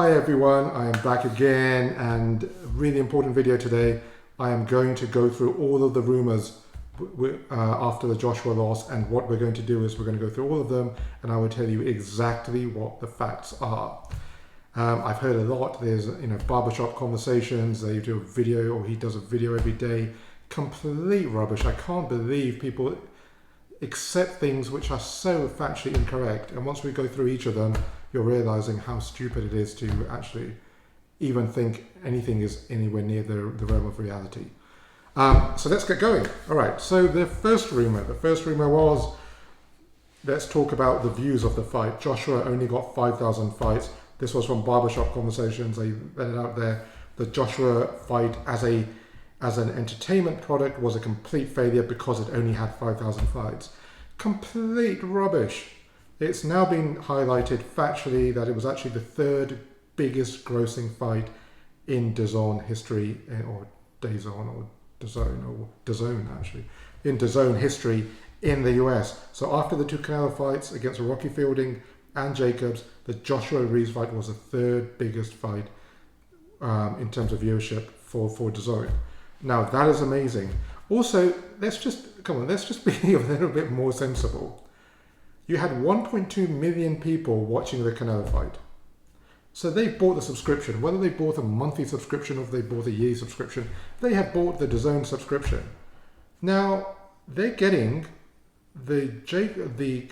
Hi everyone, I am back again, and a really important video today. I am going to go through all of the rumors after the Joshua loss, and what we're going to do is we're going to go through all of them and I will tell you exactly what the facts are. I've heard a lot, there's barbershop conversations, they do a video, or he does a video every day. Complete rubbish. I can't believe people accept things which are so factually incorrect, and once we go through each of them you're realizing how stupid it is to actually even think anything is anywhere near the realm of reality. So let's get going. All right, so the first rumor was, let's talk about the views of the fight. Joshua only got 5,000 fights. This was from Barbershop Conversations. They read it out there. The Joshua fight as an entertainment product was a complete failure because it only had 5,000 fights. Complete rubbish. It's now been highlighted factually that it was actually the third biggest grossing fight in DAZN history, or DAZN actually, in DAZN history in the US. So after the two Canelo fights against Rocky Fielding and Jacobs, the Joshua Ruiz fight was the third biggest fight in terms of viewership for DAZN. Now that is amazing. Also, let's just be a little bit more sensible. You had 1.2 million people watching the Canelo fight. So they bought the subscription, whether they bought a monthly subscription or if they bought a yearly subscription, they have bought the DAZN subscription. Now, they're getting the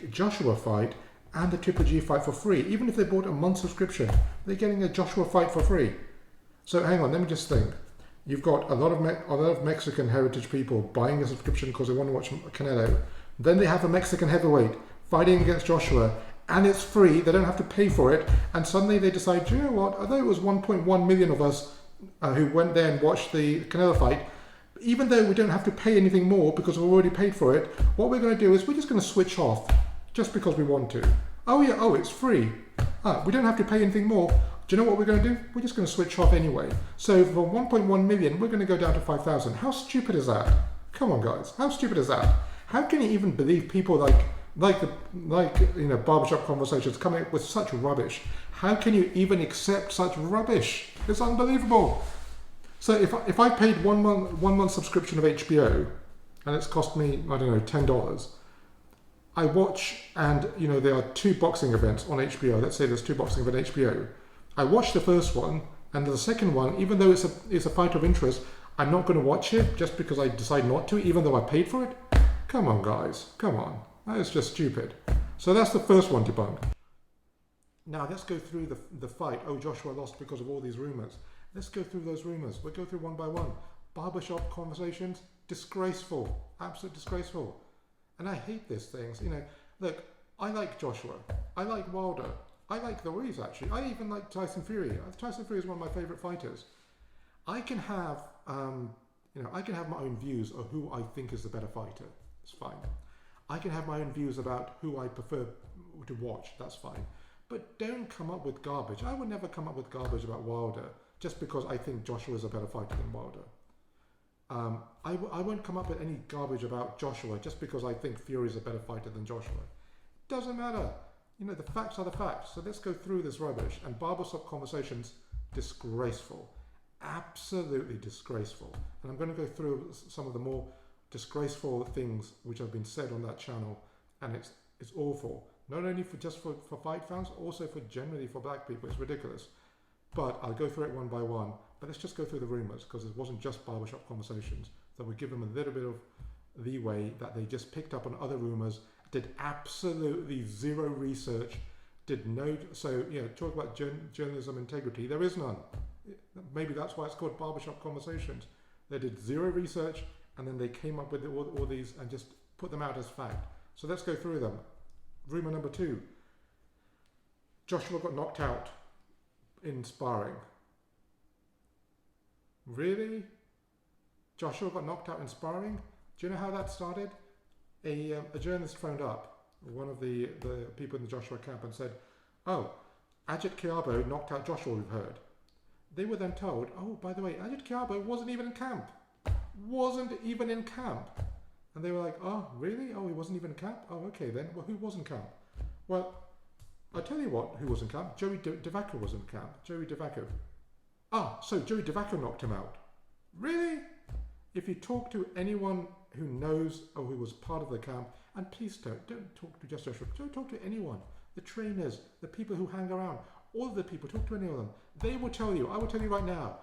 Joshua fight and the Triple G fight for free. Even if they bought a month subscription, they're getting a Joshua fight for free. So hang on, let me just think. You've got a lot of Mexican heritage people buying a subscription because they want to watch Canelo. Then they have a Mexican heavyweight fighting against Joshua, and it's free, they don't have to pay for it, and suddenly they decide, do you know what, although it was 1.1 million of us who went there and watched the Canelo fight, even though we don't have to pay anything more because we've already paid for it, what we're going to do is we're just going to switch off, just because we want to. Oh yeah, oh it's free. We don't have to pay anything more. Do you know what we're going to do? We're just going to switch off anyway. So from 1.1 million, we're going to go down to 5,000. How stupid is that? Come on guys, how stupid is that? How can you even believe people like Barbershop Conversations coming up with such rubbish? How can you even accept such rubbish? It's unbelievable. So if I paid one month subscription of HBO, and it's cost me, I don't know, $10, I watch, and there are two boxing events on HBO. Let's say there's two boxing events on HBO. I watch the first one, and the second one, even though it's a fight of interest, I'm not going to watch it just because I decide not to, even though I paid for it. Come on guys, come on. That is just stupid. So that's the first one debunked. Now let's go through the fight. Oh, Joshua lost because of all these rumors. Let's go through those rumors. We'll go through one by one. Barbershop Conversations, disgraceful, absolute disgraceful. And I hate these things. Look, I like Joshua. I like Wilder. I like the Ruiz actually. I even like Tyson Fury. Tyson Fury is one of my favorite fighters. I can have, I can have my own views of who I think is the better fighter. It's fine. I can have my own views about who I prefer to watch, that's fine. But don't come up with garbage. I would never come up with garbage about Wilder just because I think Joshua is a better fighter than Wilder. I won't come up with any garbage about Joshua just because I think Fury is a better fighter than Joshua. Doesn't matter. The facts are the facts. So let's go through this rubbish. And Barbershop Conversations, disgraceful. Absolutely disgraceful. And I'm going to go through some of the more disgraceful things which have been said on that channel, and it's awful. Not only for fight fans, also generally for black people. It's ridiculous. But I'll go through it one by one. But let's just go through the rumors, because it wasn't just Barbershop Conversations. So we give them a little bit of leeway that they just picked up on other rumors, did absolutely zero research, talk about journalism integrity. There is none. Maybe that's why it's called Barbershop Conversations. They did zero research, and then they came up with all these and just put them out as fact. So let's go through them. Rumor number 2. Joshua got knocked out in sparring. Really? Joshua got knocked out in sparring? Do you know how that started? A journalist phoned up one of the people in the Joshua camp and said, oh, Ajit Kiabo knocked out Joshua, we've heard. They were then told, oh, by the way, Ajit Kiabo wasn't even in camp. And they were like, oh, really? Oh, he wasn't even in camp? Oh, okay then. Well, who was in camp? Well, I tell you what, who was in camp? Joey DeVacco was in camp. Joey DeVacco. Ah, so Joey DeVacco knocked him out. Really? If you talk to anyone who knows or who was part of the camp, and please don't talk to just Joshua, don't talk to anyone. The trainers, the people who hang around, all of the people, talk to any of them. They will tell you, I will tell you right now,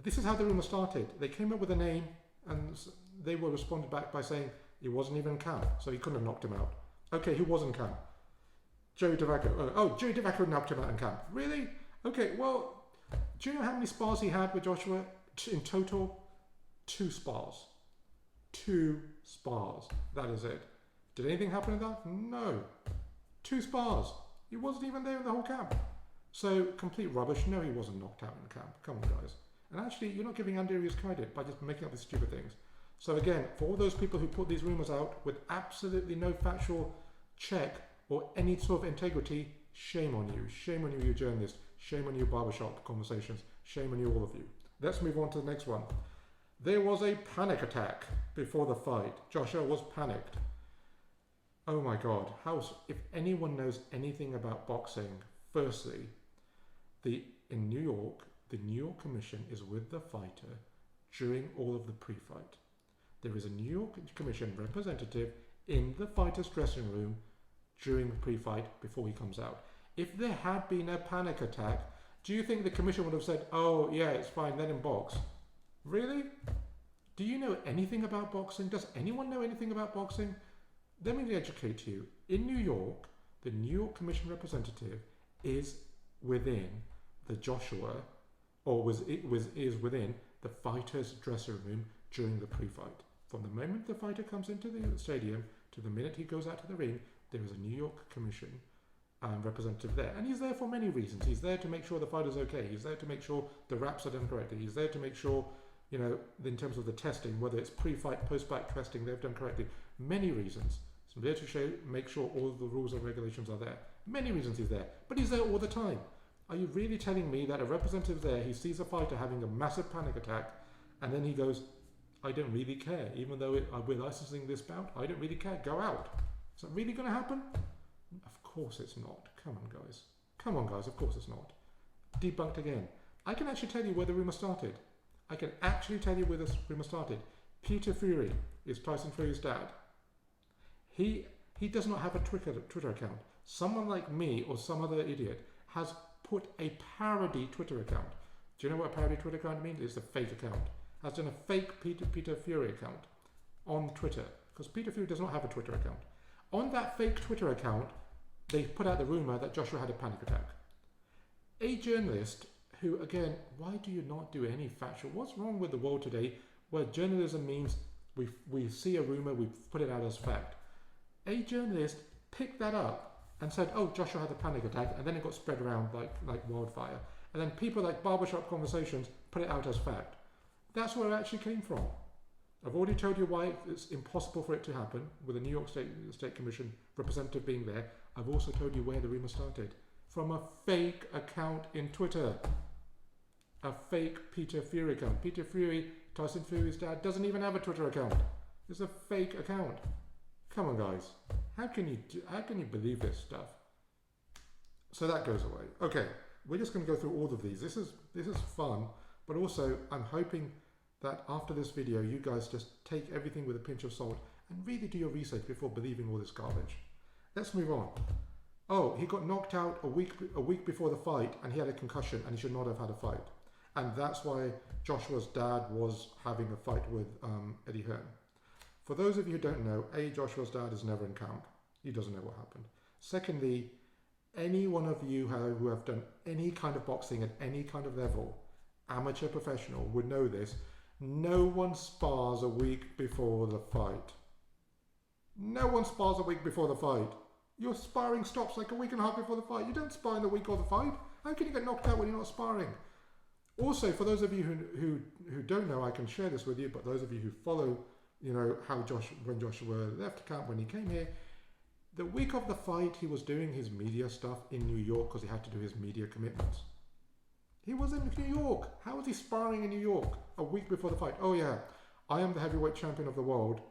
this is how the rumour started. They came up with a name and they were responded back by saying he wasn't even in camp, so he couldn't have knocked him out. Okay, who was in camp? Joey DeVacco. Oh, Joey DeVacco knocked him out in camp. Really? Okay, well, do you know how many spars he had with Joshua in total? 2 spars. 2 spars. That is it. Did anything happen in that? No. 2 spars. He wasn't even there in the whole camp. So, complete rubbish. No, he wasn't knocked out in camp. Come on, guys. And actually, you're not giving Andy his credit by just making up these stupid things. So again, for all those people who put these rumours out with absolutely no factual check or any sort of integrity, shame on you. Shame on you, you journalists. Shame on you, Barbershop Conversations. Shame on you, all of you. Let's move on to the next one. There was a panic attack before the fight. Joshua was panicked. Oh my God. If anyone knows anything about boxing, firstly, in New York, the New York Commission is with the fighter during all of the pre-fight. There is a New York Commission representative in the fighter's dressing room during the pre-fight before he comes out. If there had been a panic attack, do you think the commission would have said, oh yeah, it's fine, let him box? Really? Do you know anything about boxing? Does anyone know anything about boxing? Let me educate you. In New York, the New York Commission representative is within the Joshua, or is within the fighter's dressing room during the pre-fight. From the moment the fighter comes into the stadium to the minute he goes out to the ring, there is a New York Commission representative there. And he's there for many reasons. He's there to make sure the fighter's okay. He's there to make sure the wraps are done correctly. He's there to make sure, you know, in terms of the testing, whether it's pre-fight, post-fight testing, they've done correctly. Many reasons. So there to make sure all of the rules and regulations are there. Many reasons he's there. But he's there all the time. Are you really telling me that a representative there, he sees a fighter having a massive panic attack, and then he goes, I don't really care, even though we're licensing this bout, I don't really care, go out. Is that really going to happen? Of course it's not. Come on, guys. Come on, guys, of course it's not. Debunked again. I can actually tell you where the rumour started. I can actually tell you where this rumour started. Peter Fury is Tyson Fury's dad. He does not have a Twitter account. Someone like me or some other idiot has put a parody Twitter account. Do you know what a parody Twitter account means? It's a fake account. Has done a fake Peter Fury account on Twitter, because Peter Fury does not have a Twitter account. On that fake Twitter account, they put out the rumour that Joshua had a panic attack. A journalist who, again, why do you not do any factual? What's wrong with the world today where journalism means we see a rumour, we put it out as fact? A journalist picked that up and said, oh, Joshua had a panic attack, and then it got spread around like wildfire. And then people like Barbershop Conversations put it out as fact. That's where it actually came from. I've already told you why it's impossible for it to happen, with the New York State Commission representative being there. I've also told you where the rumour started. From a fake account in Twitter. A fake Peter Fury account. Peter Fury, Tyson Fury's dad, doesn't even have a Twitter account. It's a fake account. Come on, guys. How can you believe this stuff? So that goes away. Okay, we're just going to go through all of these. This is fun, but also I'm hoping that after this video, you guys just take everything with a pinch of salt and really do your research before believing all this garbage. Let's move on. Oh, he got knocked out a week before the fight, and he had a concussion, and he should not have had a fight. And that's why Joshua's dad was having a fight with Eddie Hearn. For those of you who don't know, Joshua's dad is never in camp. He doesn't know what happened. Secondly, any one of you who have done any kind of boxing at any kind of level, amateur, professional, would know this. No one spars a week before the fight. No one spars a week before the fight. Your sparring stops like a week and a half before the fight. You don't spar in the week of the fight. How can you get knocked out when you're not sparring? Also, for those of you who don't know, I can share this with you, but those of you who follow, you know, when Joshua left camp, when he came here, the week of the fight, he was doing his media stuff in New York because he had to do his media commitments. He was in New York. How was he sparring in New York a week before the fight? Oh yeah, I am the heavyweight champion of the world.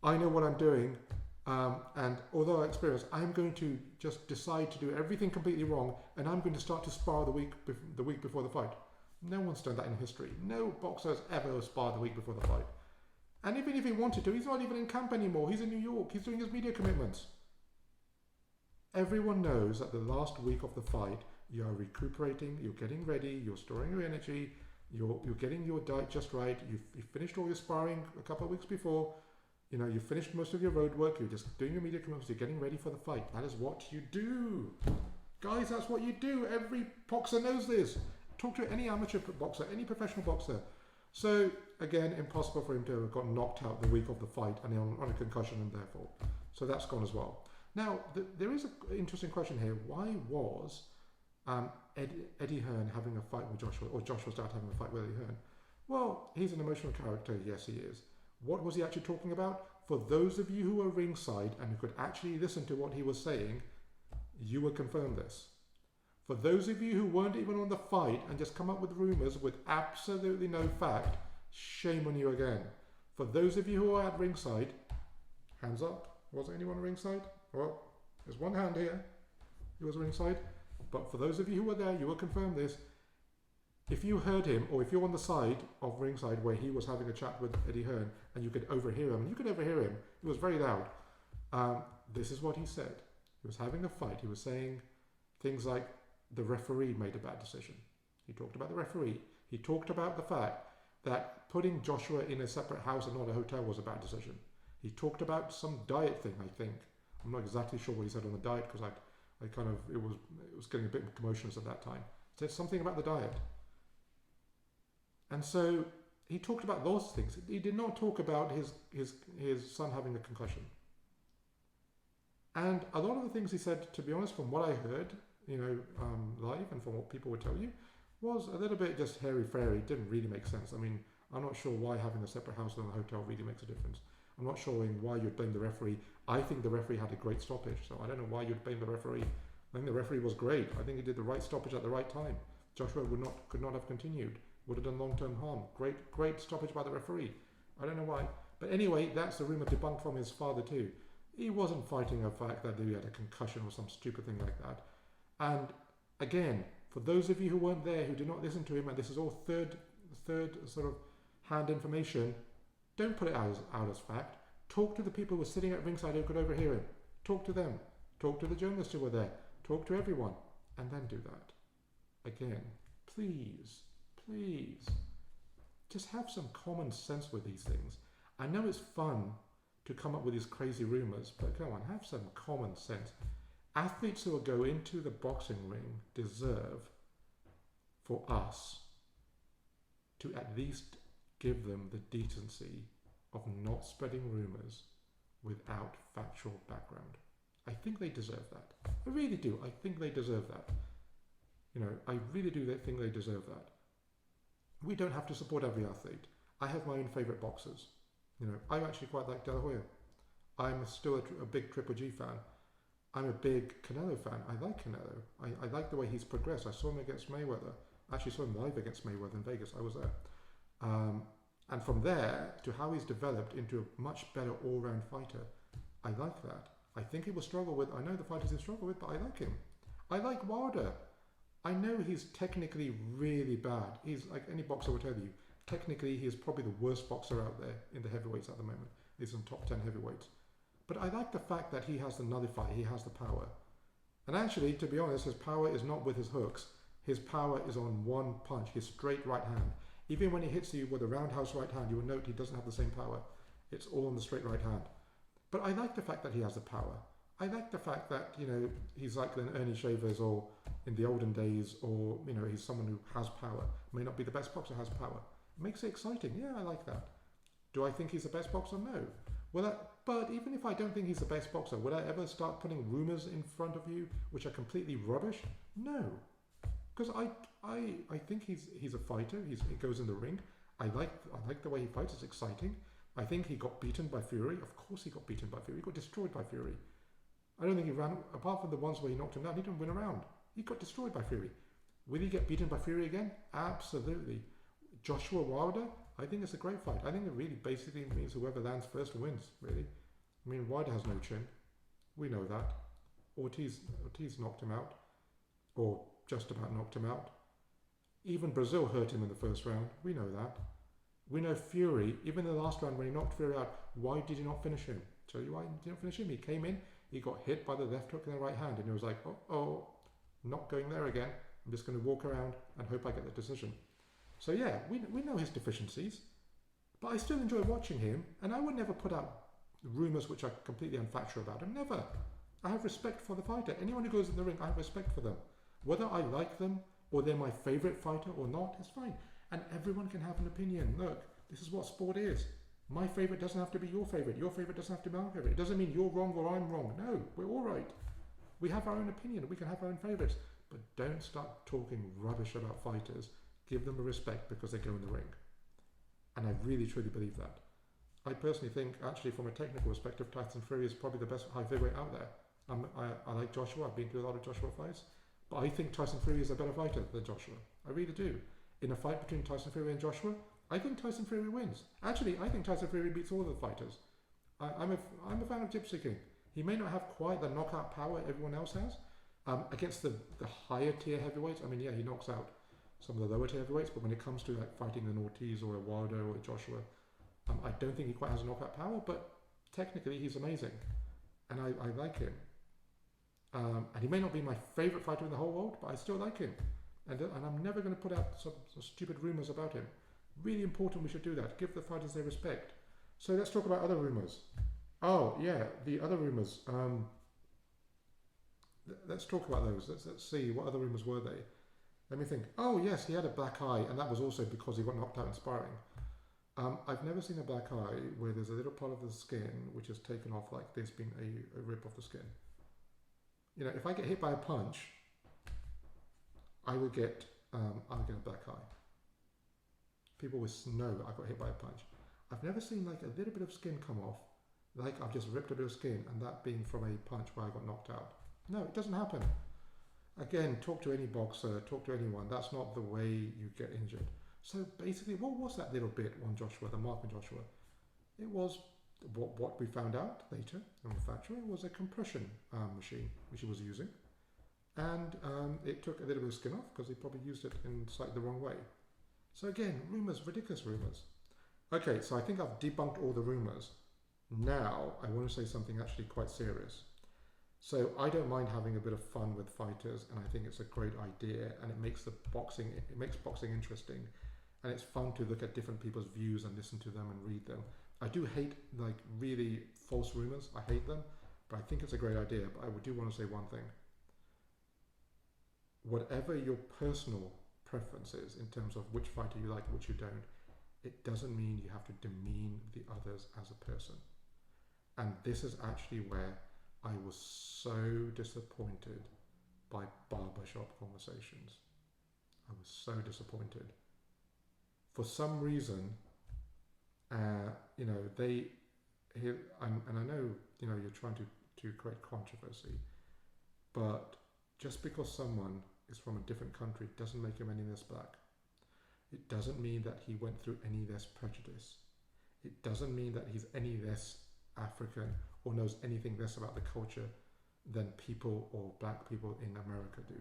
I know what I'm doing. And although I experienced, I'm going to just decide to do everything completely wrong, and I'm going to start to spar the week before the fight. No one's done that in history. No boxer has ever sparred the week before the fight. And even if he wanted to, he's not even in camp anymore. He's in New York. He's doing his media commitments. Everyone knows that the last week of the fight, you're recuperating, you're getting ready, you're storing your energy, you're getting your diet just right. You've finished all your sparring a couple of weeks before. You've finished most of your road work. You're just doing your media commitments. You're getting ready for the fight. That is what you do. Guys, that's what you do. Every boxer knows this. Talk to any amateur boxer, any professional boxer. So, again, impossible for him to have got knocked out the week of the fight and on a concussion and therefore. So that's gone as well. Now, there is an interesting question here. Why was Eddie Hearn having a fight with Joshua, or Joshua's dad having a fight with Eddie Hearn? Well, he's an emotional character. Yes, he is. What was he actually talking about? For those of you who were ringside and who could actually listen to what he was saying, you will confirm this. For those of you who weren't even on the fight and just come up with rumours with absolutely no fact, shame on you again. For those of you who are at ringside, hands up. Was there anyone ringside? Well, there's one hand here. He was ringside. But for those of you who were there, you will confirm this. If you heard him, or if you're on the side of ringside where he was having a chat with Eddie Hearn and you could overhear him, it was very loud. This is what he said. He was having a fight. He was saying things like the referee made a bad decision. He talked about the referee. He talked about the fact that putting Joshua in a separate house and not a hotel was a bad decision. He talked about some diet thing, I think. I'm not exactly sure what he said on the diet because it was getting a bit commotionless at that time. He said something about the diet. And so he talked about those things. He did not talk about his son having a concussion. And a lot of the things he said, to be honest, from what I heard, live and from what people would tell you, was a little bit just hairy-fairy. It didn't really make sense. I mean, I'm not sure why having a separate house and a hotel really makes a difference. I'm not sure why you'd blame the referee. I think the referee had a great stoppage, so I don't know why you'd blame the referee. I think the referee was great. I think he did the right stoppage at the right time. Joshua could not have continued. Would have done long-term harm. Great stoppage by the referee. I don't know why. But anyway, that's the rumour debunked from his father too. He wasn't fighting a fact that he had a concussion or some stupid thing like that. And again, for those of you who weren't there, who did not listen to him, and this is all third sort of hand information, don't put it out as fact. Talk to the people who were sitting at ringside who could overhear him. Talk to them. Talk to the journalists who were there. Talk to everyone. And then do that. Again, please, just have some common sense with these things. I know it's fun to come up with these crazy rumours, but come on, have some common sense. Athletes who will go into the boxing ring deserve for us to at least give them the decency of not spreading rumours without factual background. I think they deserve that. I really do. I think they deserve that. I really do think they deserve that. We don't have to support every athlete. I have my own favourite boxers. I actually quite like De La Hoya. I'm still a big Triple G fan. I'm a big Canelo fan. I like Canelo. I like the way he's progressed. I saw him against Mayweather. I actually saw him live against Mayweather in Vegas. I was there. And from there to how he's developed into a much better all-round fighter, I like that. I think he will struggle with, I know the fighters he struggle with, but I like him. I like Wilder. I know he's technically really bad. He's like any boxer will tell you. Technically, he is probably the worst boxer out there in the heavyweights at the moment. He's in top 10 heavyweights. But I like the fact that he has the nullifier. He has the power. And actually, to be honest, his power is not with his hooks. His power is on one punch, his straight right hand. Even when he hits you with a roundhouse right hand, you will note he doesn't have the same power. It's all on the straight right hand. But I like the fact that he has the power. I like the fact that, he's like an Ernie Shavers or in the olden days, or, he's someone who has power. May not be the best boxer, has power. It makes it exciting. Yeah, I like that. Do I think he's the best boxer? No. But even if I don't think he's the best boxer, would I ever start putting rumours in front of you which are completely rubbish? No. Because I think he's a fighter. He goes in the ring. I like the way he fights. It's exciting. I think he got beaten by Fury. Of course he got beaten by Fury. He got destroyed by Fury. I don't think he ran, apart from the ones where he knocked him down, he didn't win a round. He got destroyed by Fury. Will he get beaten by Fury again? Absolutely. Joshua Wilder, I think it's a great fight. I think it really basically means whoever lands first wins, really. I mean, Wilder has no chin. We know that. Ortiz knocked him out, or just about knocked him out. Even Brazil hurt him in the first round. We know that. We know Fury, even in the last round when he knocked Fury out, why did he not finish him? Tell you why he didn't finish him. He came in, he got hit by the left hook in the right hand, and he was like, oh, not going there again. I'm just going to walk around and hope I get the decision. So yeah, we know his deficiencies, but I still enjoy watching him, and I would never put out rumours which are completely unfactual about him. Never. I have respect for the fighter. Anyone who goes in the ring, I have respect for them. Whether I like them or they're my favourite fighter or not, it's fine. And everyone can have an opinion. Look, this is what sport is. My favourite doesn't have to be your favourite. Your favourite doesn't have to be my favourite. It doesn't mean you're wrong or I'm wrong. No, we're all right. We have our own opinion. We can have our own favourites. But don't start talking rubbish about fighters. Give them a respect because they go in the ring. And I really, truly believe that. I personally think, actually, from a technical perspective, Tyson Fury is probably the best high heavyweight out there. I like Joshua. I've been to a lot of Joshua fights. But I think Tyson Fury is a better fighter than Joshua. I really do. In a fight between Tyson Fury and Joshua, I think Tyson Fury wins. Actually, I think Tyson Fury beats all of the fighters. I'm a fan of Gypsy King. He may not have quite the knockout power everyone else has. Against the higher tier heavyweights, I mean, yeah, he knocks out some of the lower tier heavyweights, but when it comes to like fighting an Ortiz or a Wilder or a Joshua, I don't think he quite has a knockout power, but technically he's amazing. And I like him. And he may not be my favourite fighter in the whole world, but I still like him. And I'm never going to put out some stupid rumours about him. Really important we should do that. Give the fighters their respect. So let's talk about other rumours. Oh, yeah, the other rumours. Let's talk about those. Let's see, what other rumours were they? Let me think. Oh, yes, he had a black eye, and that was also because he got knocked out in sparring. I've never seen a black eye where there's a little part of the skin which is taken off like this, being a rip off the skin. You know, if I get hit by a punch, I'll get a black eye. People will know I got hit by a punch. I've never seen like a little bit of skin come off, like I've just ripped a bit of skin, and that being from a punch where I got knocked out. No, it doesn't happen. Again, talk to any boxer, talk to anyone. That's not the way you get injured. So basically, what was that little bit on Joshua, the mark on Joshua? It was what we found out later, the manufacturer, was a compression machine which he was using. And it took a little bit of skin off because he probably used it in slightly the wrong way. So again, rumours, ridiculous rumours. Okay, so I think I've debunked all the rumours. Now I want to say something actually quite serious. So I don't mind having a bit of fun with fighters, and I think it's a great idea, and it makes boxing interesting, and it's fun to look at different people's views and listen to them and read them. I do hate like really false rumours. I hate them, but I think it's a great idea. But I do want to say one thing. Whatever your personal preference is in terms of which fighter you like and which you don't, it doesn't mean you have to demean the others as a person. And this is actually where I was so disappointed by Barbershop Conversations. I was so disappointed. For some reason, and I know, you're trying to create controversy, but just because someone is from a different country doesn't make him any less black. It doesn't mean that he went through any less prejudice. It doesn't mean that he's any less African or knows anything less about the culture than people or black people in America do.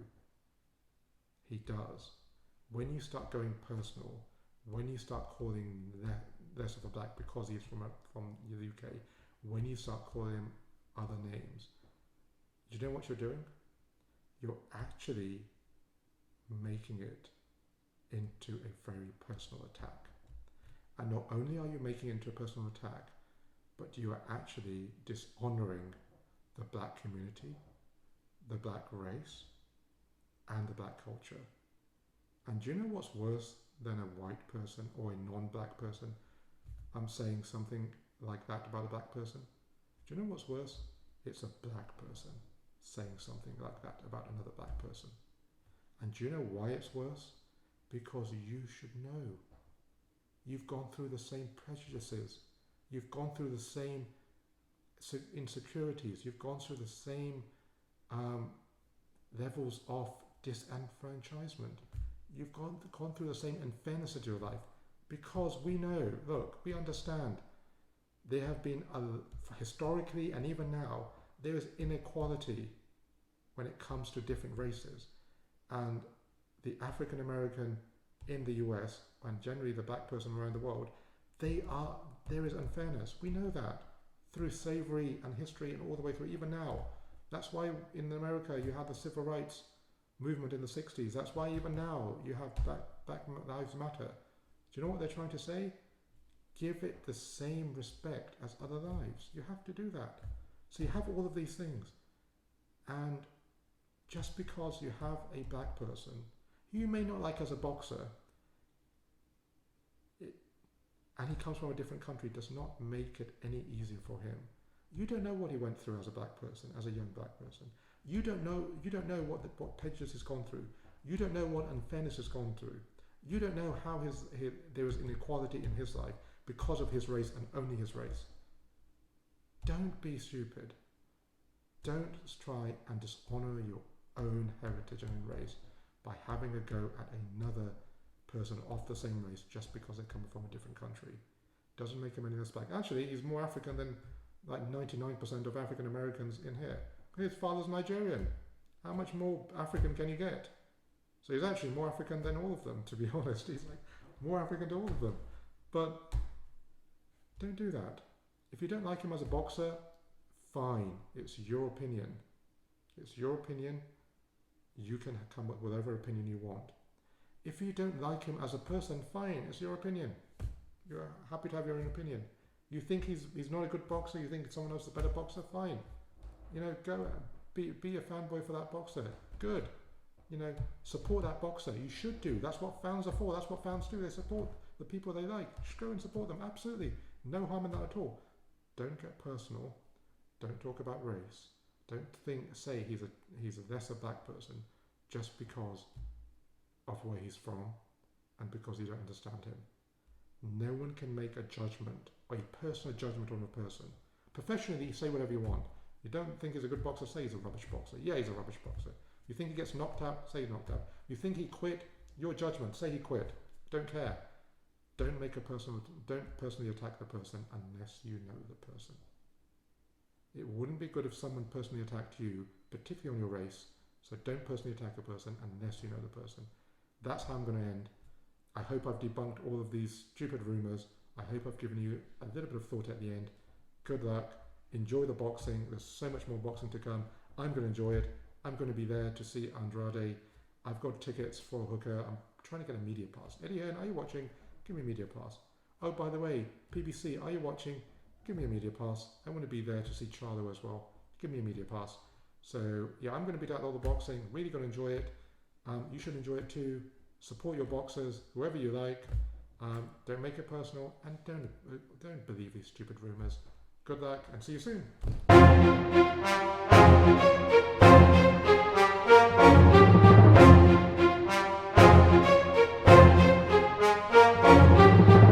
He does. When you start going personal, when you start calling less of a black because he's from the UK, when you start calling him other names, you know what you're doing? You're actually making it into a very personal attack. And not only are you making it into a personal attack, but you are actually dishonoring the black community, the black race, and the black culture. And do you know what's worse than a white person or a non-black person saying something like that about a black person? Do you know what's worse? It's a black person saying something like that about another black person. And do you know why it's worse? Because you should know. You've gone through the same prejudices. You've gone through the same insecurities. You've gone through the same levels of disenfranchisement. You've gone through the same unfairness of your life. Because we know, look, we understand there have been, historically and even now, there is inequality when it comes to different races. And the African American in the US, and generally the black person around the world, there is unfairness. We know that through slavery and history and all the way through, even now. That's why in America you had the civil rights movement in the 60s. That's why even now you have Black Lives Matter. Do you know what they're trying to say? Give it the same respect as other lives. You have to do that. So you have all of these things. And just because you have a black person who you may not like as a boxer, and he comes from a different country, does not make it any easier for him. You don't know what he went through as a black person, as a young black person. You don't know what prejudice he's gone through. You don't know what unfairness has gone through. You don't know how there is inequality in his life because of his race and only his race. Don't be stupid. Don't try and dishonor your own heritage and race by having a go at another person of the same race just because they come from a different country. Doesn't make him any less black. Actually, he's more African than like 99% of African Americans in here. His father's Nigerian. How much more African can you get? So he's actually more African than all of them, to be honest. He's like more African to all of them. But don't do that. If you don't like him as a boxer, fine. It's your opinion. It's your opinion. You can come up with whatever opinion you want. If you don't like him as a person, fine. It's your opinion. You're happy to have your own opinion. You think he's not a good boxer, you think someone else is a better boxer, fine. You know, go be a fanboy for that boxer. Good. You know, support that boxer. You should do. That's what fans are for. That's what fans do. They support the people they like. Just go and support them. Absolutely. No harm in that at all. Don't get personal. Don't talk about race. Don't say he's a lesser black person just because of where he's from and because you don't understand him. No one can make a judgment or a personal judgment on a person. Professionally, you say whatever you want. You don't think he's a good boxer, say he's a rubbish boxer. Yeah, he's a rubbish boxer. You think he gets knocked out, say he's knocked out. You think he quit, your judgment, say he quit. Don't care. Don't personally attack the person unless you know the person. It wouldn't be good if someone personally attacked you, particularly on your race. So don't personally attack a person unless you know the person. That's how I'm going to end. I hope I've debunked all of these stupid rumours. I hope I've given you a little bit of thought at the end. Good luck. Enjoy the boxing. There's so much more boxing to come. I'm going to enjoy it. I'm going to be there to see Andrade. I've got tickets for Hooker. I'm trying to get a media pass. Eddie Hearn, are you watching? Give me a media pass. Oh, by the way, PBC, are you watching? Give me a media pass. I want to be there to see Charlo as well. Give me a media pass. So, yeah, I'm going to be at all the boxing. Really going to enjoy it. You should enjoy it too. Support your boxers, whoever you like. Don't make it personal, and don't believe these stupid rumours. Good luck, and see you soon.